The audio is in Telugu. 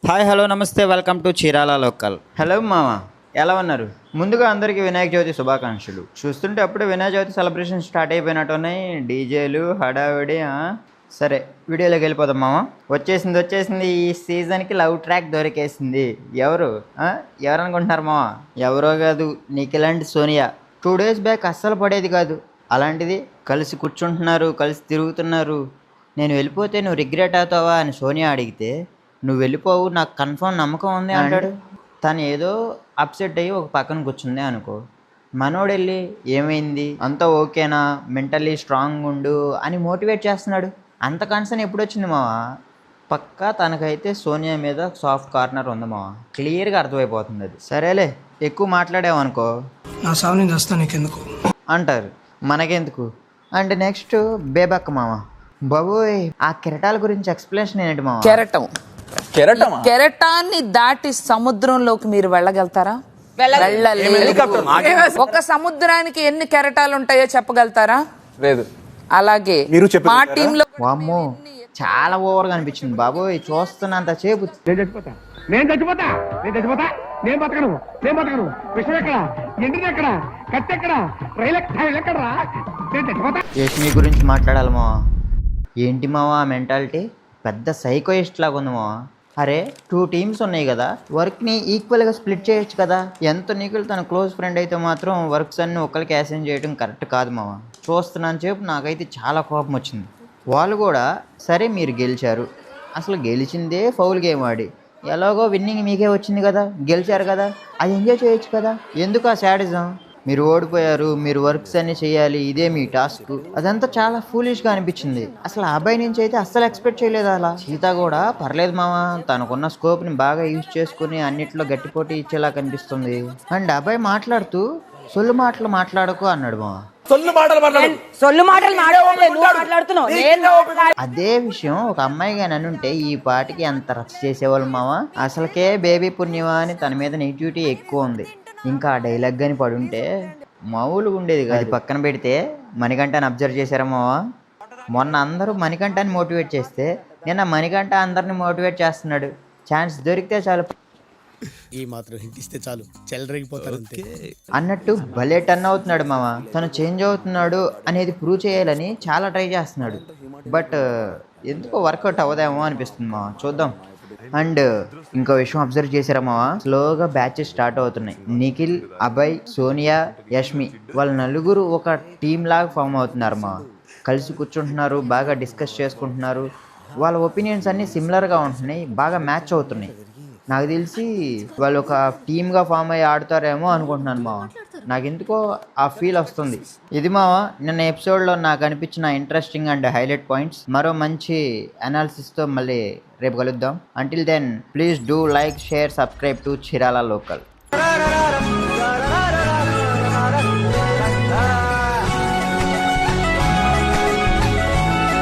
హాయ్ హలో నమస్తే welcome to Chirala local. Hello మామ, ఎలా ఉన్నారు? ముందుగా అందరికీ వినాయక చవితి శుభాకాంక్షలు. చూస్తుంటే అప్పుడే వినాయక చవితి సెలబ్రేషన్ స్టార్ట్ అయిపోయినట్టు ఉన్నాయి. డీజేలు హడావిడి. సరే వీడియోలోకి వెళ్ళిపోదాం మామ. వచ్చేసింది ఈ సీజన్కి లవ్ ట్రాక్ దొరికేసింది. ఎవరు అనుకుంటున్నారు మామ? ఎవరో కాదు, నీకెలాంటి సోనియా. 2 days బ్యాక్ అస్సలు పడేది కాదు, అలాంటిది కలిసి కూర్చుంటున్నారు, కలిసి తిరుగుతున్నారు. నేను వెళ్ళిపోతే నువ్వు రిగ్రెట్ అవుతావా అని సోనియా అడిగితే, నువ్వు వెళ్ళిపోవు, నాకు కన్ఫర్మ్ నమ్మకం ఉంది అంటాడు. తను ఏదో అప్సెట్ అయ్యి ఒక పక్కన కూర్చుంది అనుకో. మనోడు వెళ్ళి ఏమైంది, అంతా ఓకేనా, మెంటల్లీ స్ట్రాంగ్ ఉండు అని మోటివేట్ చేస్తున్నాడు. అంత కన్సర్న్ ఎప్పుడు వచ్చింది మావా? పక్కా తనకైతే సోనియా మీద సాఫ్ట్ కార్నర్ ఉంది మావా, క్లియర్గా అర్థమైపోతుంది అది. సరేలే, ఎక్కువ మాట్లాడామనుకో నా సావు నేను వస్తాను నీకెందుకు అంటారు. మనకెందుకు అంటే నెక్స్ట్ బేబక్క మామ. బాబోయ్, ఆ కెరటాల గురించి ఎక్స్ప్లెనేషన్ ఏంటి మామ? కెరటాన్ని దాటి సముద్రంలోకి మీరు వెళ్ళగలుగుతారా? వెళ్ళలేదు. ఒక సముద్రానికి ఎన్ని కెరటాలు ఉంటాయో చెప్పగలుగుతారా? లేదు. అలాగే మా టీంలో వామ్మో, చాలా ఓవర్గా అనిపించింది బాబోయ్. చూస్తున్నంత సేపు నేను చచ్చిపోతా నేను బతకను విషయం ఎక్కడ, ఎండిది ఎక్కడ, కత్తి ఎక్కడ, రైలు ఎక్కడరా, నేను చచ్చిపోతా. యష్మి గురించి మాట్లాడాలి మావా. ఏంటి మావా ఆ మెంటాలిటీ? పెద్ద సైకోయిస్ట్ లాగా ఉంది మావా. అరే 2 teams ఉన్నాయి కదా, వర్క్ని ఈక్వల్గా స్ప్లిట్ చేయొచ్చు కదా. ఎంత నీకులు తన క్లోజ్ ఫ్రెండ్ అయితే మాత్రం వర్క్స్ అన్ని ఒకరికి అసైన్ చేయడం కరెక్ట్ కాదు మావా. చూస్తున్నాను చెప్పు నాకైతే చాలా కోపం వచ్చింది. వాళ్ళు కూడా సరే మీరు గెలిచారు, అసలు గెలిచిందే ఫౌల్ గేమ్ ఆడి, ఎలాగో విన్నింగ్ మీకే వచ్చింది కదా, గెలిచారు కదా, అది ఎంజాయ్ చేయొచ్చు కదా. ఎందుకు ఆ శాడిజం? మీరు ఓడిపోయారు, మీరు వర్క్స్ అన్ని చేయాలి, ఇదే మీ టాస్క్. అదంతా చాలా ఫూలిష్గా అనిపించింది. అసలు ఆ అబ్బాయి నుంచి అయితే అస్సలు ఎక్స్పెక్ట్ చేయలేదు. అలా సీత కూడా పర్లేదు మామ, తనకున్న స్కోప్ని బాగా యూజ్ చేసుకుని అన్నిట్లో గట్టి పోటీ ఇచ్చేలా కనిపిస్తుంది. అండ్ అబ్బాయి మాట్లాడుతూ సొల్లు మాటలు మాట్లాడకు అన్నాడు మామ. అదే విషయం ఒక అమ్మాయిగా నన్నుంటే ఈ పాటికి అంత రచ్చ చేసేవాళ్ళు మామ. అసలుకే బేబీ పుణ్యమా అని తన మీద నెగిటివిటీ ఎక్కువ ఉంది. ఇంకా ఆ డైలాగ్ కానీ పడుంటే మామూలుగా ఉండేది కాదు. అది పక్కన పెడితే మణికంఠని అబ్జర్వ్ చేశారా మావా? మొన్న అందరూ మణికంఠని మోటివేట్ చేస్తే నిన్న మణికంఠ అందరిని మోటివేట్ చేస్తున్నాడు. ఛాన్స్ దొరికితే చాలు, ఈ మాత్రం హింట్ ఇస్తే చాలు చెలరేగిపోతారు అన్నట్టు భలే టర్న్ అవుతున్నాడు మామ. తను చేంజ్ అవుతున్నాడు అనేది ప్రూవ్ చేయాలని చాలా ట్రై చేస్తున్నాడు. బట్ ఎందుకో వర్కౌట్ అవ్వదేమో అనిపిస్తుంది మామ, చూద్దాం. అండ్ ఇంకో విషయం అబ్జర్వ్ చేశారా మావా? స్లోగా బ్యాచెస్ స్టార్ట్ అవుతున్నాయి. నిఖిల్, అభయ్, సోనియా, యష్మి వాళ్ళ నలుగురు ఒక టీమ్ లాగా ఫామ్ అవుతున్నారు మావా. కలిసి కూర్చుంటున్నారు, బాగా డిస్కస్ చేసుకుంటున్నారు. వాళ్ళ ఒపీనియన్స్ అన్నీ సిమిలర్గా ఉంటున్నాయి, బాగా మ్యాచ్ అవుతున్నాయి. నాకు తెలిసి వాళ్ళు ఒక టీమ్గా ఫామ్ అయ్యి ఆడుతారేమో అనుకుంటున్నాను మావా. నాకు ఎందుకో ఆ ఫీల్ వస్తుంది. ఇది మావా నిన్న ఎపిసోడ్లో నాకు అనిపించిన ఇంట్రెస్టింగ్ అండ్ హైలైట్ పాయింట్స్. మరో మంచి అనాలిసిస్తో మళ్ళీ రేపు కలుద్దాం. Until then please do like, share, subscribe to Chirala local.